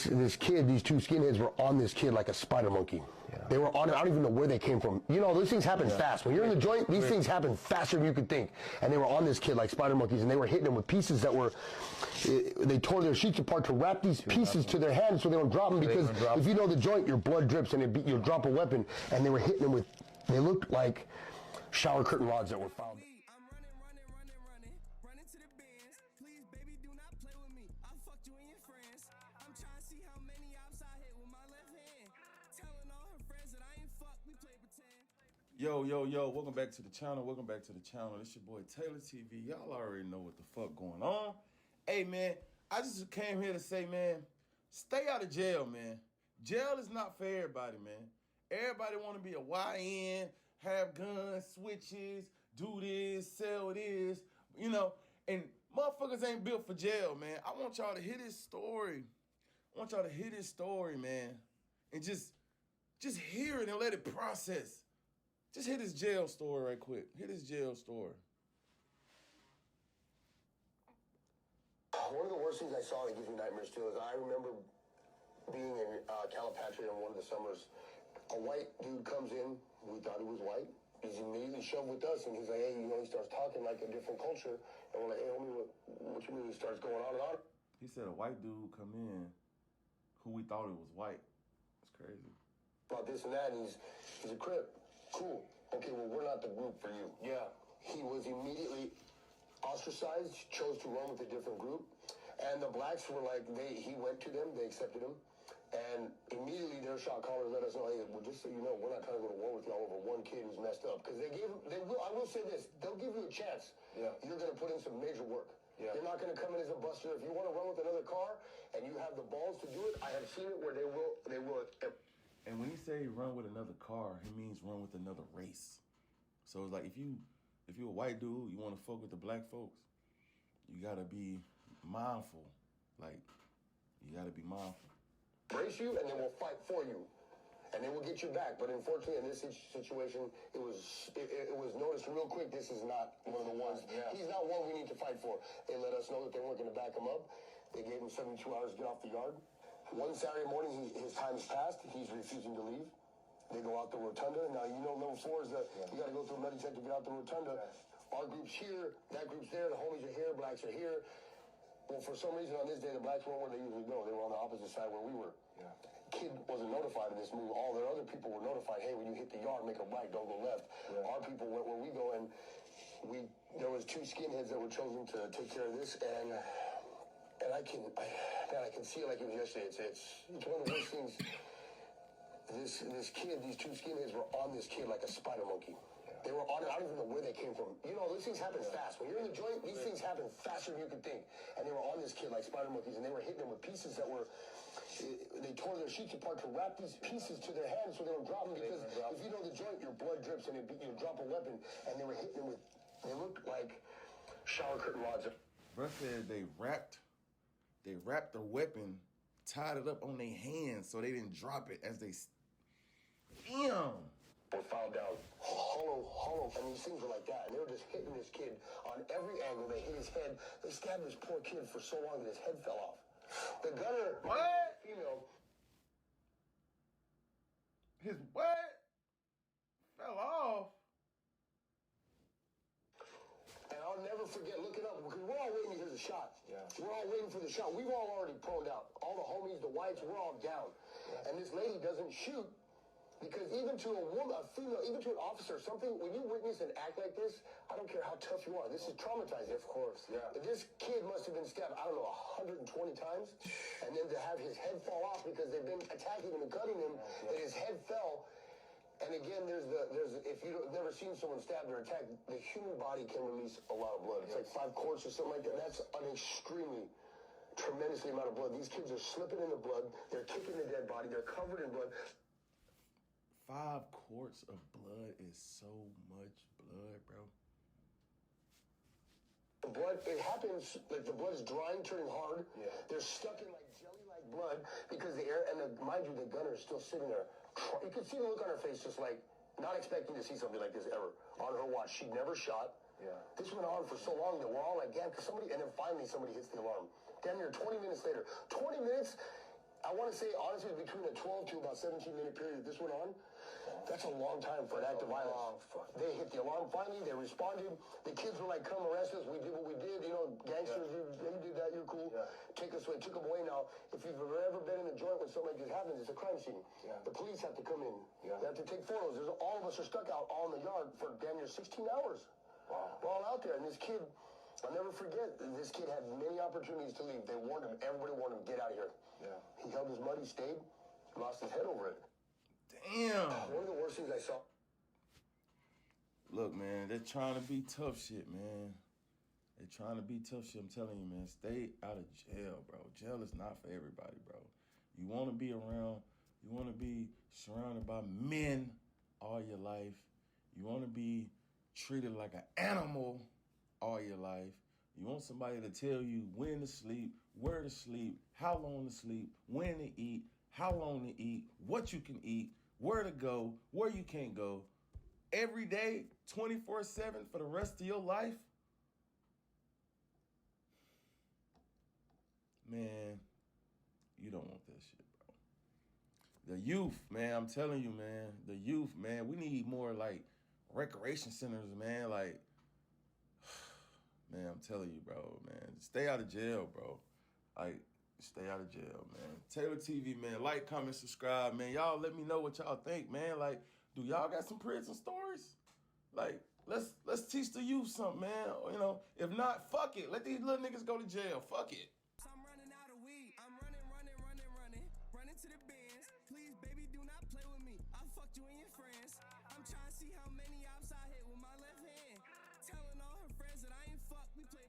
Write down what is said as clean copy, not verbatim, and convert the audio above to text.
This kid, these two skinheads were on this kid like a spider monkey. Yeah. They were on it. I don't even know where they came from. You know, those things happen fast. When you're in the joint, these things happen faster than you could think. And they were on this kid like spider monkeys, and they were hitting him with pieces that were, they tore their sheets apart to wrap these pieces to their hands so they don't drop them, because if you know the joint, your blood drips and you'll drop a weapon. And they were hitting them with, they looked like shower curtain rods that were fouled. Running to the bins. Please, baby, do not play with me. I fucked you and your friends. I'm trying to see how many ops I hit with my left hand. Telling all her friends that I ain't fucked, we play pretend. Yo, welcome back to the channel. It's your boy Taylor TV. Y'all already know what the fuck going on. Hey, man, I just came here to say, man, stay out of jail, man. Jail is not for everybody, man. Everybody want to be a YN, have guns, switches, do this, sell this, you know, and motherfuckers ain't built for jail, man. I want y'all to hear this story. Man, and just hear it and let it process. Just hear this jail story right quick. Hear this jail story. One of the worst things I saw that gives me nightmares too is I remember being in Calipatria in one of the summers. A white dude comes in, we thought he was white. He's immediately shoved with us, and he's like, hey, you know, he starts talking like a different culture. And we're like, hey, homie, what you mean? He starts going on and on. He said a white dude come in who we thought it was white. That's crazy. About this and that, and he's a Crip. Cool. Okay, well, we're not the group for you. Yeah. He was immediately ostracized, chose to run with a different group. And the blacks were like, he went to them, they accepted him. And immediately their shot callers let us know, hey, well, just so you know, we're not trying to go to war with y'all over one kid who's messed up. Because I will say this, they'll give you a chance. Yeah. You're going to put in some major work. Yeah. They're not going to come in as a buster. If you want to run with another car and you have the balls to do it, I have seen it where they will. And when he say run with another car, he means run with another race. So it's like if you a white dude, you want to fuck with the black folks, you gotta be mindful. Like, you gotta be mindful. Brace you, and they will fight for you, and they will get you back. But unfortunately, in this situation, it was noticed real quick. This is not one of the ones. Yeah. He's not one we need to fight for. They let us know that they weren't going to back him up. They gave him 72 hours to get off the yard. One Saturday morning, his time has passed. He's refusing to leave. They go out the rotunda. Now, you know, level 4 is you got to go through a metal detector to get out the rotunda. Yeah. Our group's here, that group's there, the homies are here, blacks are here. Well, for some reason on this day, the blacks weren't where they usually go. They were on the opposite side where we were. Yeah. Kid wasn't notified of this move. All their other people were notified, hey, when you hit the yard, make a right, don't go left. Yeah. Our people went where we go, and there was 2 skinheads that were chosen to take care of this, and I can see it like it was yesterday. It's one of the worst things. This kid, these 2 skinheads were on this kid like a spider monkey. Yeah. They were on it. I don't even know where they came from. You know, these things happen fast. When you're in the joint, these things happen faster than you could think. And they were on this kid like spider monkeys, and they were hitting him with pieces that were, they tore their sheets apart to wrap these pieces to their hands so they don't drop them, because if you know the joint, your blood drips and you'll drop a weapon. And they were hitting them with, they looked like shower curtain rods. Bro said they wrapped the weapon, tied it up on their hands so they didn't drop it as they. Damn. Were found down hollow, and these things were like that, and they were just hitting this kid on every angle. They hit his head. They stabbed this poor kid for so long that his head fell off. The gunner, what? Female. His what? Fell off. And I'll never forget looking up, because we're all waiting to hear the shot. Yeah. We're all waiting for the shot. We've all already proned out. All the homies, the whites, we're all down. Yeah. And this lady doesn't shoot. Because even to a woman, a female, even to an officer, something, when you witness an act like this, I don't care how tough you are, this is traumatizing. Of course, yeah. This kid must have been stabbed, I don't know, 120 times, and then to have his head fall off because they've been attacking him and cutting him, that his head fell. And again, there's if you've never seen someone stabbed or attacked, the human body can release a lot of blood. It's like 5 quarts or something like that. That's an extremely, tremendously amount of blood. These kids are slipping in the blood, they're kicking the dead body, they're covered in blood. 5 quarts of blood is so much blood, bro. The blood, it happens, like the blood is drying, turning hard. Yeah. They're stuck in like jelly-like blood because the air, and mind you, the gunner is still sitting there. You can see the look on her face, just like not expecting to see something like this ever. On her watch, she never shot. Yeah. This went on for so long that we're all like, yeah, because somebody, and then finally somebody hits the alarm. Damn near 20 minutes later. 20 minutes, I want to say, honestly, between a 12 to about 17-minute period this went on, that's a long time for an act of violence. They hit the alarm finally, they responded. The kids were like, come arrest us, we did what we did. You know, gangsters, you did that, you're cool. Yeah. Take us away, took them away now. If you've ever been in a joint when something like this happens, it's a crime scene. Yeah. The police have to come in. Yeah. They have to take photos. All of us are stuck out all in the yard for damn near 16 hours. Wow. We're all out there, and this kid, I'll never forget, this kid had many opportunities to leave. They warned him, everybody warned him, get out of here. Yeah. He held his mud, he stayed, lost his head over it. Damn. One of the worst things I saw. Look, man, they're trying to be tough shit, man. They're trying to be tough shit. I'm telling you, man, stay out of jail, bro. Jail is not for everybody, bro. You want to be around, you want to be surrounded by men all your life. You want to be treated like an animal all your life. You want somebody to tell you when to sleep, where to sleep, how long to sleep, when to eat, how long to eat, what you can eat, where to go, where you can't go. Every day, 24/7 for the rest of your life. Man, you don't want that shit, bro. The youth, man, I'm telling you, man, the youth, man, we need more like recreation centers, man, like, man, I'm telling you, bro, man, stay out of jail, bro. Like, stay out of jail, man. Taylor TV, man, like, comment, subscribe, man. Y'all let me know what y'all think, man. Like, do y'all got some prison stories? Like, let's teach the youth something, man. You know, if not, fuck it. Let these little niggas go to jail. Fuck it. I'm running out of weed. I'm running to the bins. Please, baby, do not play with me. I fucked you and your friends. I'm trying to see how many ops I hit with my left hand. Telling all her friends that I ain't fucked. We play